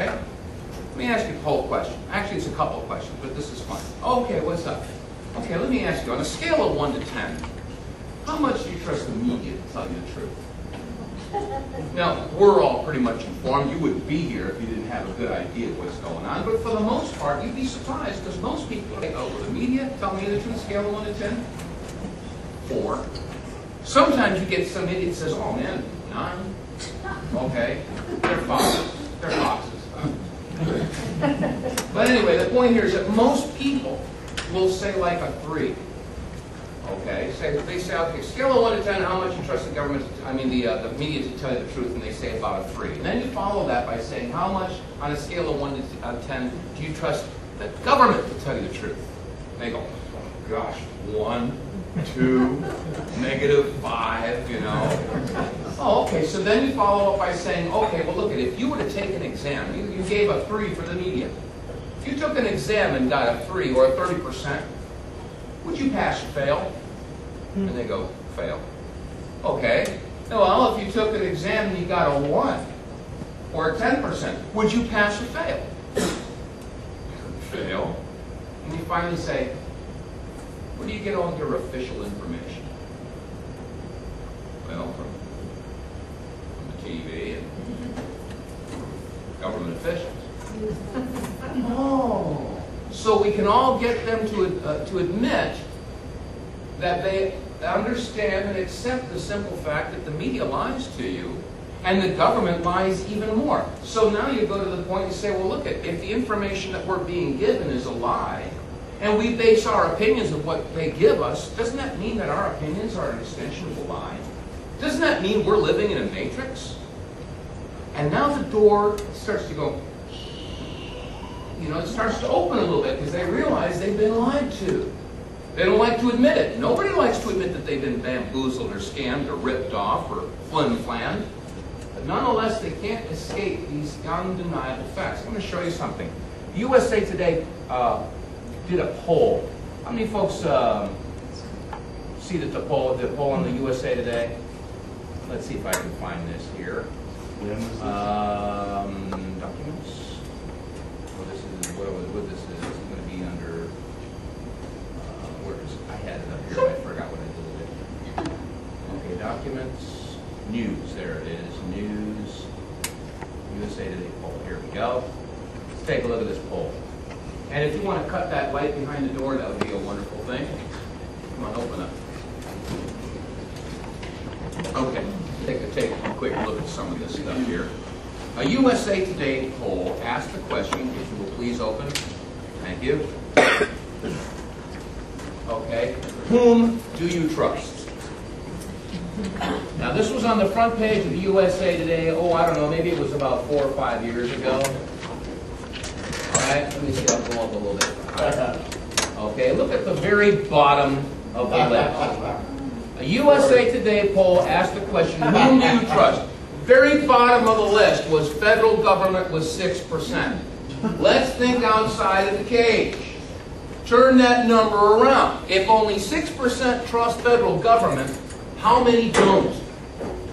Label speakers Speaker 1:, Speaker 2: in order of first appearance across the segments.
Speaker 1: Okay? Let me ask you a whole question. Actually, it's a couple of questions, but this is fun. Okay, what's up? Okay, let me ask you, on a scale of 1 to 10, how much do you trust the media to tell you the truth? Now, we're all pretty much informed. You wouldn't be here if you didn't have a good idea of what's going on. But for the most part, you'd be surprised, because most people say, oh, the media tell me the truth, scale of 1 to 10? 4. Sometimes you get some idiot that says, oh man, 9. Okay, they're foxes. They're foxes. But anyway, the point here is that most people will say like a 3. Okay, they say, okay, scale of 1 to 10, how much you trust the government, the media to tell you the truth, and they say about a 3. And then you follow that by saying, how much on a scale of 1 to 10 do you trust the government to tell you the truth? And they go, oh gosh, 1, 2, -5, you know. Oh, okay, so then you follow up by saying, okay, well look, if you were to take an exam, you gave a 3 for the media. If you took an exam and got a 3 or a 30%, would you pass or fail? And they go, fail. Okay. Well, if you took an exam and you got a 1 or a 10%, would you pass or fail? Fail. And you finally say, where do you get all your official information? Well, from the TV and government officials. Oh. So we can all get them to admit that they understand and accept the simple fact that the media lies to you and the government lies even more. So now you go to the point and say, well, look, if the information that we're being given is a lie, and we base our opinions of what they give us, doesn't that mean that our opinions are an extension of the lie? Doesn't that mean we're living in a matrix? And now the door starts to go, you know, it starts to open a little bit because they realize they've been lied to. They don't like to admit it. Nobody likes to admit that they've been bamboozled or scammed or ripped off or flim-flammed. But nonetheless, they can't escape these undeniable facts. I'm going to show you something. USA Today did a poll. How many folks see that the poll on the USA Today? Let's see if I can find this here. Documents. Well, this is what this is. This is going to be under. Where is it? I had it up here. I forgot what I did with it. Okay, documents, news. There it is. News. USA Today poll. Here we go. Let's take a look at this poll. And if you want to cut that light behind the door, that would be a wonderful thing. Come on, open up. Okay, take a quick look at some of this stuff here. A USA Today poll asked the question, if you will please open. Thank you. Okay, whom do you trust? Now this was on the front page of the USA Today, oh, I don't know, maybe it was about 4 or 5 years ago. Alright, let me see, I'll go up a little bit higher. Okay, look at the very bottom of the list. A USA Today poll asked the question, whom do you trust? Very bottom of the list was federal government was 6%. Let's think outside of the cage. Turn that number around. If only 6% trust federal government, how many don't?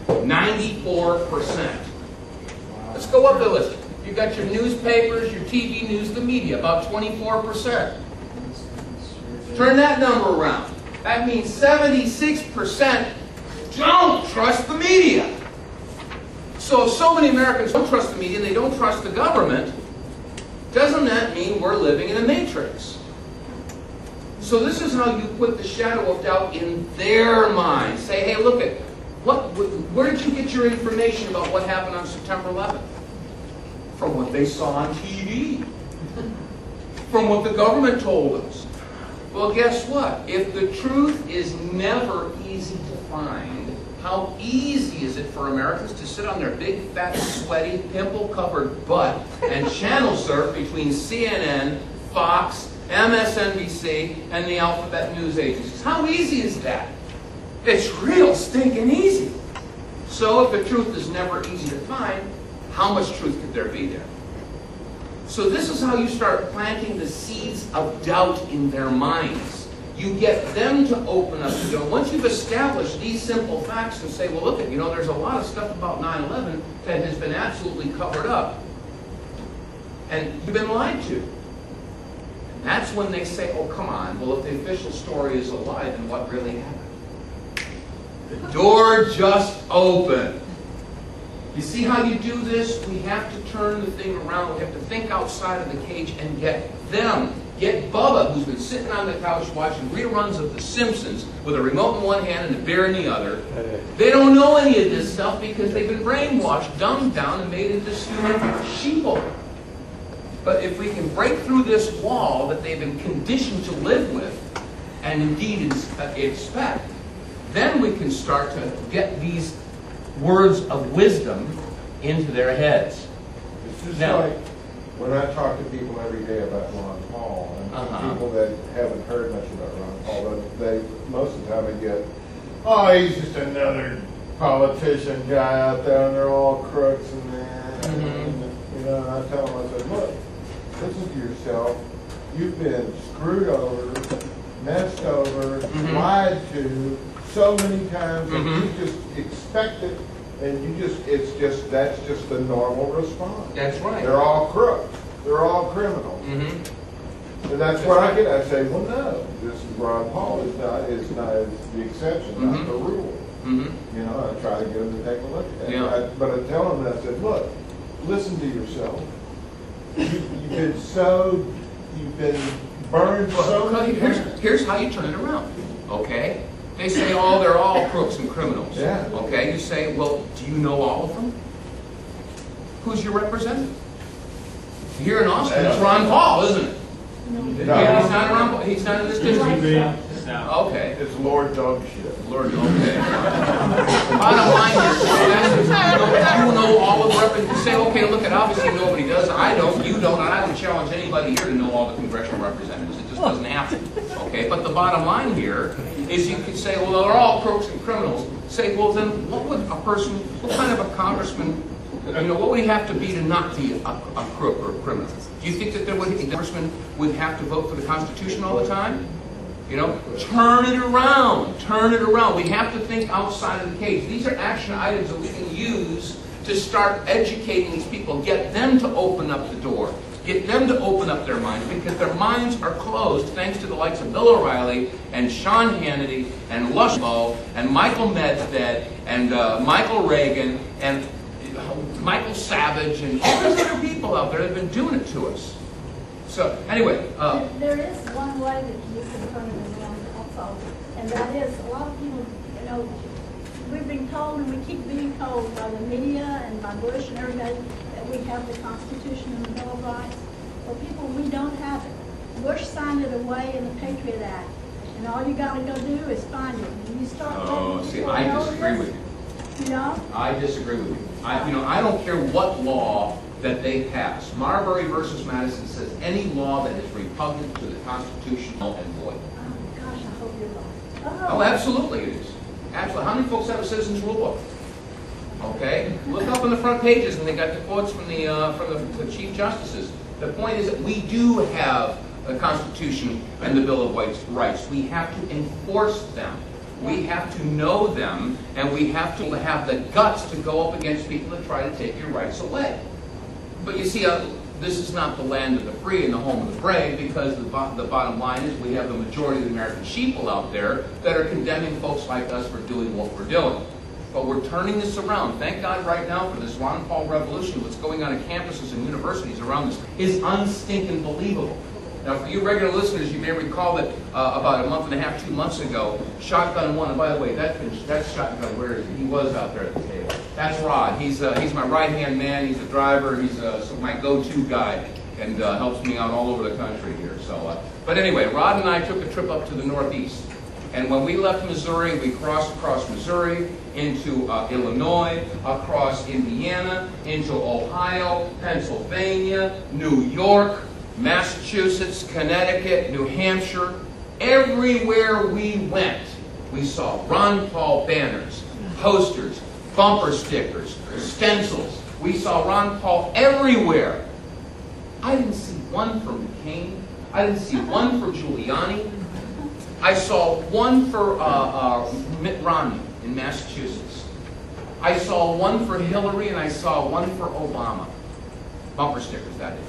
Speaker 1: 94%. Let's go up the list. You got your newspapers, your TV news, the media, about 24%. Turn that number around. That means 76% don't trust the media. So if so many Americans don't trust the media and they don't trust the government, doesn't that mean we're living in a matrix? So this is how you put the shadow of doubt in their minds. Say, hey, look at where did you get your information about what happened on September 11th? From what they saw on TV. From what the government told us. Well, guess what? If the truth is never easy to find, how easy is it for Americans to sit on their big, fat, sweaty, pimple-covered butt and channel surf between CNN, Fox, MSNBC, and the alphabet news agencies? How easy is that? It's real stinking easy. So if the truth is never easy to find, how much truth could there be there? So this is how you start planting the seeds of doubt in their minds. You get them to open up the door. Once you've established these simple facts and say, well, look, there's a lot of stuff about 9/11 that has been absolutely covered up. And you've been lied to. And that's when they say, oh, come on, well, if the official story is a lie, then what really happened? The door just opened. You see how you do this? We have to turn the thing around. We have to think outside of the cage and get them. Get Bubba, who's been sitting on the couch watching reruns of The Simpsons with a remote in one hand and a beer in the other. They don't know any of this stuff because they've been brainwashed, dumbed down, and made into stupid sheeple. But if we can break through this wall that they've been conditioned to live with, and indeed expect, then we can start to get these words of wisdom into their heads.
Speaker 2: It's just like when I talk to people every day about Ron Paul, and people that haven't heard much about Ron Paul, most of the time I get, oh, he's just another politician guy out there, and they're all crooks and that. And, you know, and I tell them, I said, look, listen to yourself. You've been screwed over, messed over, lied to so many times, and you just expect it, and that's just the normal response.
Speaker 1: That's right.
Speaker 2: They're all crooks. They're all criminals. And that's what I get. I say, well, no, this is Ron Paul is not the exception, not the rule. You know, I try to get them to take a look at it. But I tell them, I said, look, listen to yourself. You've been burned so many times.
Speaker 1: Here's how you turn it around. Okay? They say, oh, they're all crooks and criminals.
Speaker 2: Yeah.
Speaker 1: Okay? You say, well, do you know all of them? Who's your representative? Here in Austin, it's Ron Paul, isn't it?
Speaker 2: No.
Speaker 1: Yeah, he's not Ron Paul. He's not in this district. Okay.
Speaker 2: It's Lord Dog shit.
Speaker 1: Lord, okay. Bottom line is, you know all of the representatives. You say, okay, look, at obviously nobody does. I don't, you don't, and I would challenge anybody here to know all the congressional representatives. It just doesn't happen. Okay, but the bottom line here is you could say, well, they're all crooks and criminals. Say, well, then what would a person, what kind of a congressman, you know, what would he have to be to not be a crook or a criminal? Do you think that a congressman would have to vote for the Constitution all the time? You know, turn it around. Turn it around. We have to think outside of the cage. These are action items that we can use to start educating these people. Get them to open up the door. Get them to open up their minds, because their minds are closed thanks to the likes of Bill O'Reilly and Sean Hannity and Lushmo and Michael Medved and Michael Reagan and Michael Savage and all these other people out there that have been doing it to us. So, anyway.
Speaker 3: There is one way that you can turn it around also, and that is a lot of people, you know, we've been told, and we keep being told by the media and by Bush and everybody, that we have the Constitution and the Bill of Rights. Well, people, we don't have it. Bush signed it away in the Patriot Act, and all you got to go do is find it. And you start
Speaker 1: I disagree with you.
Speaker 3: You know? I
Speaker 1: disagree with you. I don't care what law that they pass. Marbury versus Madison says any law that is repugnant to the Constitution null and void.
Speaker 3: Oh gosh, I hope you're wrong.
Speaker 1: Oh, absolutely it is. Absolutely. How many folks have a citizens rule book? Okay, look up on the front pages, and they got the quotes from the chief justices. The point is that we do have the Constitution and the Bill of Rights. We have to enforce them. We have to know them, and we have to have the guts to go up against people that try to take your rights away. But you see, this is not the land of the free and the home of the brave, because the bottom line is we have the majority of the American sheeple out there that are condemning folks like us for doing what we're doing. But we're turning this around. Thank God right now for this Ron Paul revolution. What's going on at campuses and universities around this is unstinking believable. Now, for you regular listeners, you may recall that about a month and a half, 2 months ago, Shotgun One, and by the way, that Shotgun, where is he? He was out there at the table. That's Rod. He's my right-hand man. He's a driver. He's my go-to guy, and helps me out all over the country here. So, but anyway, Rod and I took a trip up to the Northeast. And when we left Missouri, we crossed across Missouri into Illinois, across Indiana, into Ohio, Pennsylvania, New York, Massachusetts, Connecticut, New Hampshire. Everywhere we went, we saw Ron Paul banners, posters, bumper stickers, stencils. We saw Ron Paul everywhere. I didn't see one for McCain. I didn't see one for Giuliani. I saw one for Mitt Romney in Massachusetts. I saw one for Hillary, and I saw one for Obama. Bumper stickers, that is.